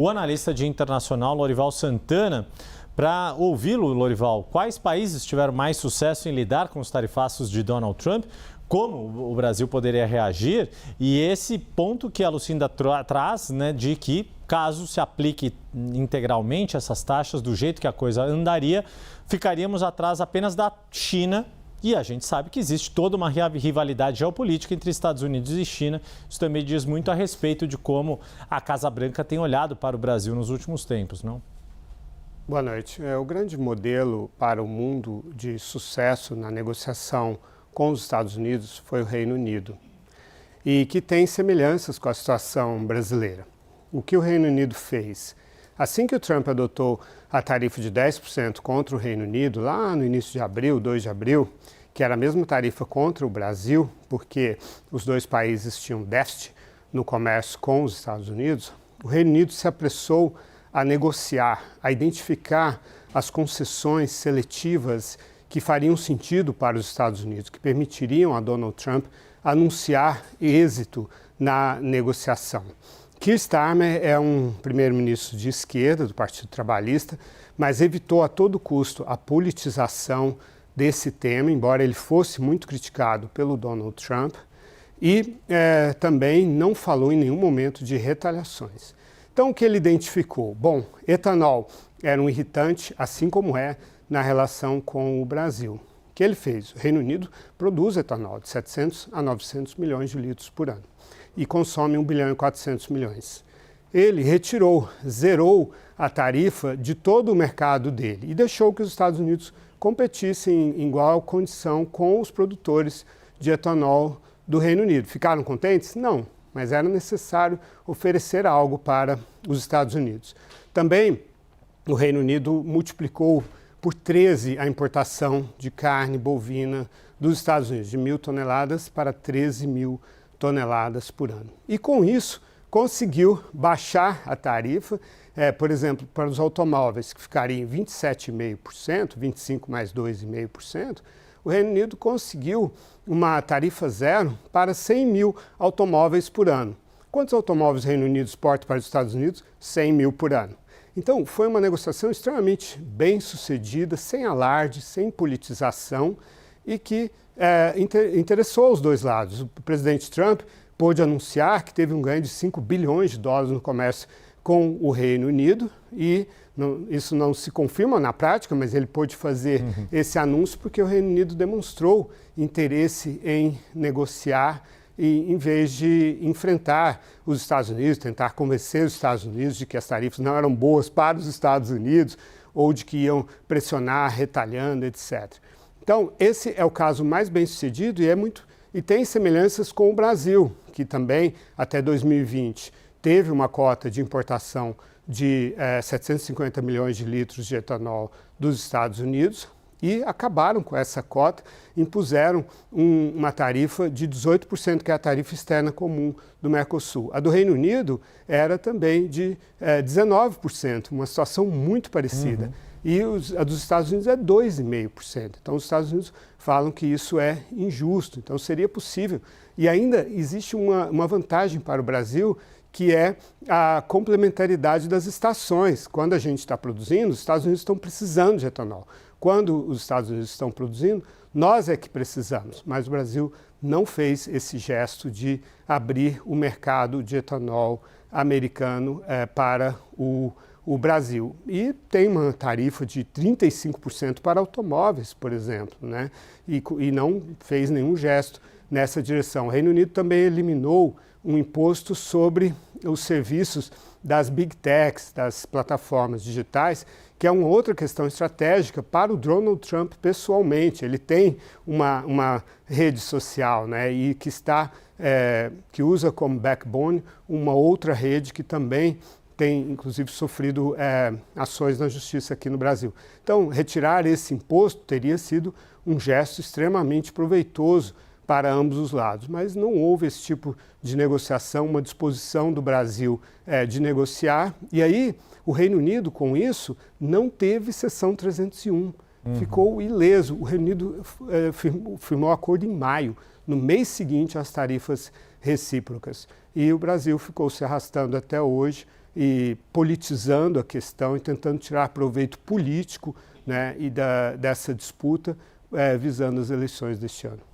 O analista de internacional Lorival Santana. Para ouvi-lo, Lorival, quais países tiveram mais sucesso em lidar com os tarifaços de Donald Trump? Como o Brasil poderia reagir? E esse ponto que a Lucinda traz, né, de que caso se aplique integralmente essas taxas do jeito que a coisa andaria, ficaríamos atrás apenas da China. E a gente sabe que existe toda uma rivalidade geopolítica entre Estados Unidos e China. Isso também diz muito a respeito de como a Casa Branca tem olhado para o Brasil nos últimos tempos, não? Boa noite. O grande modelo para o mundo de sucesso na negociação com os Estados Unidos foi o Reino Unido, e que tem semelhanças com a situação brasileira. O que o Reino Unido fez? Assim que o Trump adotou a tarifa de 10% contra o Reino Unido, lá no início de abril, 2 de abril, que era a mesma tarifa contra o Brasil, porque os dois países tinham déficit no comércio com os Estados Unidos, o Reino Unido se apressou a negociar, a identificar as concessões seletivas que fariam sentido para os Estados Unidos, que permitiriam a Donald Trump anunciar êxito na negociação. Keir Starmer é um primeiro-ministro de esquerda, do Partido Trabalhista, mas evitou a todo custo a politização desse tema, embora ele fosse muito criticado pelo Donald Trump, e também não falou em nenhum momento de retaliações. Então, o que ele identificou? Bom, etanol era um irritante, assim como é na relação com o Brasil. O que ele fez? O Reino Unido produz etanol de 700 a 900 milhões de litros por ano e consome 1 bilhão e 400 milhões. Ele zerou a tarifa de todo o mercado dele e deixou que os Estados Unidos competissem em igual condição com os produtores de etanol do Reino Unido. Ficaram contentes? Não. Mas era necessário oferecer algo para os Estados Unidos. Também o Reino Unido multiplicou por 13 a importação de carne bovina dos Estados Unidos, de 1.000 toneladas para 13.000 toneladas por ano. E com isso conseguiu baixar a tarifa, por exemplo, para os automóveis, que ficariam em 27,5%, 25% mais 2,5%, o Reino Unido conseguiu uma tarifa zero para 100 mil automóveis por ano. Quantos automóveis o Reino Unido exporta para os Estados Unidos? 100 mil por ano. Então, foi uma negociação extremamente bem sucedida, sem alarde, sem politização e que interessou os dois lados. O presidente Trump pôde anunciar que teve um ganho de 5 bilhões de dólares no comércio com o Reino Unido e isso não se confirma na prática, mas ele pôde fazer esse anúncio porque o Reino Unido demonstrou interesse em negociar e, em vez de enfrentar os Estados Unidos, tentar convencer os Estados Unidos de que as tarifas não eram boas para os Estados Unidos ou de que iam pressionar, retalhando, etc. Então, esse é o caso mais bem sucedido e tem semelhanças com o Brasil, que também, até 2020, teve uma cota de importação de 750 milhões de litros de etanol dos Estados Unidos e acabaram com essa cota, impuseram uma tarifa de 18%, que é a tarifa externa comum do Mercosul. A do Reino Unido era também de 19%, uma situação muito parecida. E a dos Estados Unidos é 2,5%. Então, os Estados Unidos falam que isso é injusto. Então, seria possível. E ainda existe uma vantagem para o Brasil, que é a complementaridade das estações. Quando a gente está produzindo, os Estados Unidos estão precisando de etanol. Quando os Estados Unidos estão produzindo, nós é que precisamos. Mas o Brasil não fez esse gesto de abrir o mercado de etanol americano para o Brasil. E tem uma tarifa de 35% para automóveis, por exemplo, né? E não fez nenhum gesto nessa direção. O Reino Unido também eliminou um imposto sobre os serviços das Big Techs, das plataformas digitais, que é uma outra questão estratégica para o Donald Trump pessoalmente. Ele tem uma rede social, né, e que usa como backbone uma outra rede que também tem, inclusive, sofrido ações na justiça aqui no Brasil. Então, retirar esse imposto teria sido um gesto extremamente proveitoso para ambos os lados, mas não houve esse tipo de negociação, uma disposição do Brasil de negociar, e aí o Reino Unido, com isso, não teve seção 301, ficou ileso. O Reino Unido firmou acordo em maio, no mês seguinte às tarifas recíprocas, e o Brasil ficou se arrastando até hoje, e politizando a questão e tentando tirar proveito político, né, dessa disputa, visando as eleições deste ano.